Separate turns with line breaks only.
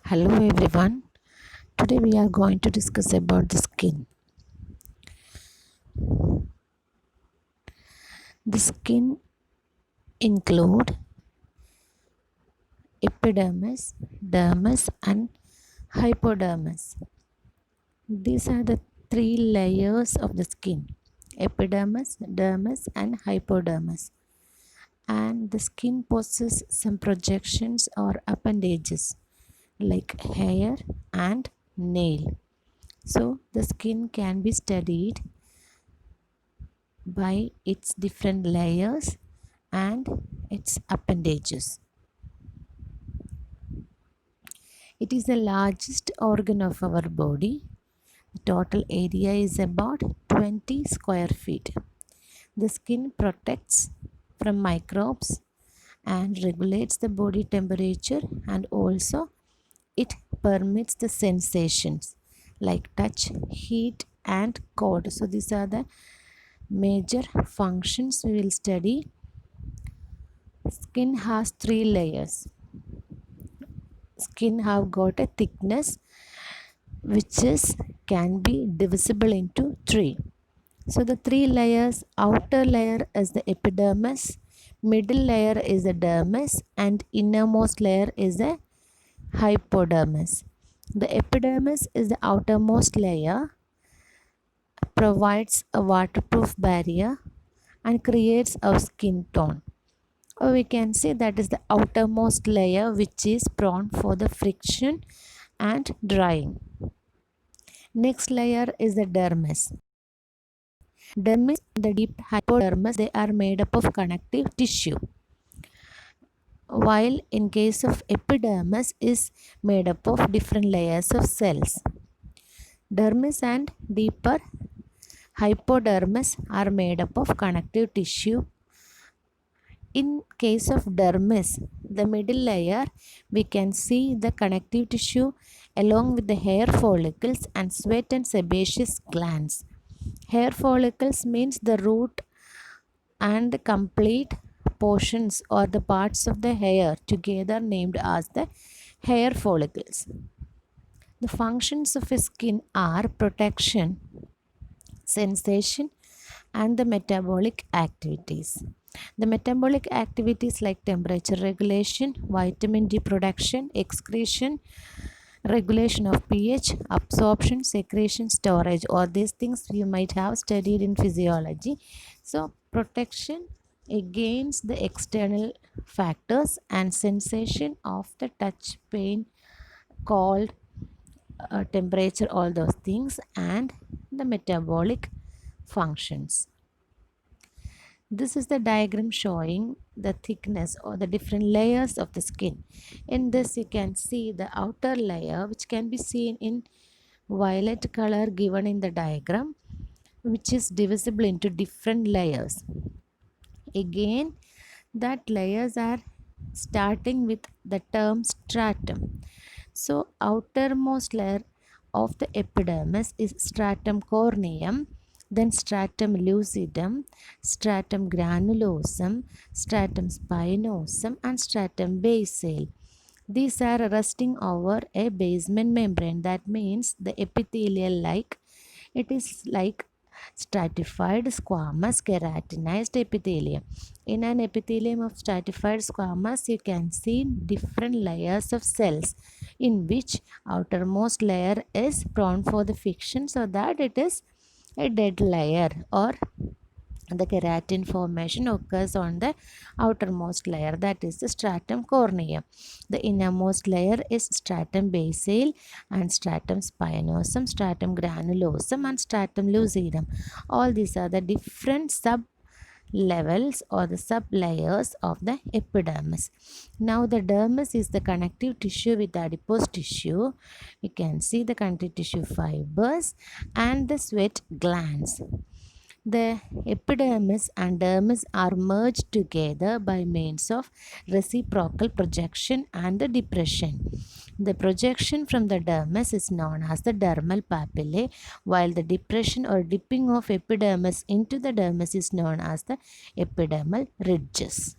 Hello everyone. Today we are going to discuss about the skin. The skin include epidermis, dermis and hypodermis. These are the three layers of the skin: epidermis, dermis and hypodermis. And the skin possesses some projections or appendages like hair and nail. So the skin can be studied by its different layers and its appendages. It is the largest organ of our body. The total area is about 20 square feet. The skin protects from microbes and regulates the body temperature, and also it permits the sensations like touch, heat and cold. So these are the major functions we will study. Skin has three layers. Skin have got a thickness which is can be divisible into three. So the three layers: outer layer is the epidermis, middle layer is the dermis and innermost layer is the hypodermis. The epidermis is the outermost layer, provides a waterproof barrier and creates a skin tone. Or we can say that is the outermost layer which is prone for the friction and drying. Next layer is the dermis. Dermis, the deep hypodermis, they are made up of connective tissue. While in case of epidermis is made up of different layers of cells. Dermis and deeper hypodermis are made up of connective tissue. In case of dermis, the middle layer, we can see the connective tissue along with the hair follicles and sweat and sebaceous glands. Hair follicles means the root and the complete portions or the parts of the hair together named as the hair follicles. The functions of a skin are protection, sensation and the metabolic activities. The metabolic activities like temperature regulation, vitamin D production, excretion, regulation of pH, absorption, secretion, storage, all these things you might have studied in physiology. So protection against the external factors and sensation of the touch, pain, cold, temperature, all those things, and the metabolic functions. This is the diagram showing the thickness or the different layers of the skin. In this you can see the outer layer, which can be seen in violet color given in the diagram, which is divisible into different layers. Again, that layers are starting with the term stratum. So outermost layer of the epidermis is stratum corneum, then stratum lucidum, stratum granulosum, stratum spinosum and stratum basale. These are resting over a basement membrane. That means the epithelial like it is like stratified squamous keratinized epithelium. In an epithelium of stratified squamous, you can see different layers of cells in which outermost layer is prone for the friction, so that it is a dead layer, or the keratin formation occurs on the outermost layer, that is the stratum corneum. The innermost layer is stratum basale and stratum spinosum, stratum granulosum and stratum lucidum. All these are the different sub levels or the sub layers of the epidermis. Now the dermis is the connective tissue with the adipose tissue. You can see the connective tissue fibers and the sweat glands. The epidermis and dermis are merged together by means of reciprocal projection and the depression. The projection from the dermis is known as the dermal papillae, while the depression or dipping of epidermis into the dermis is known as the epidermal ridges.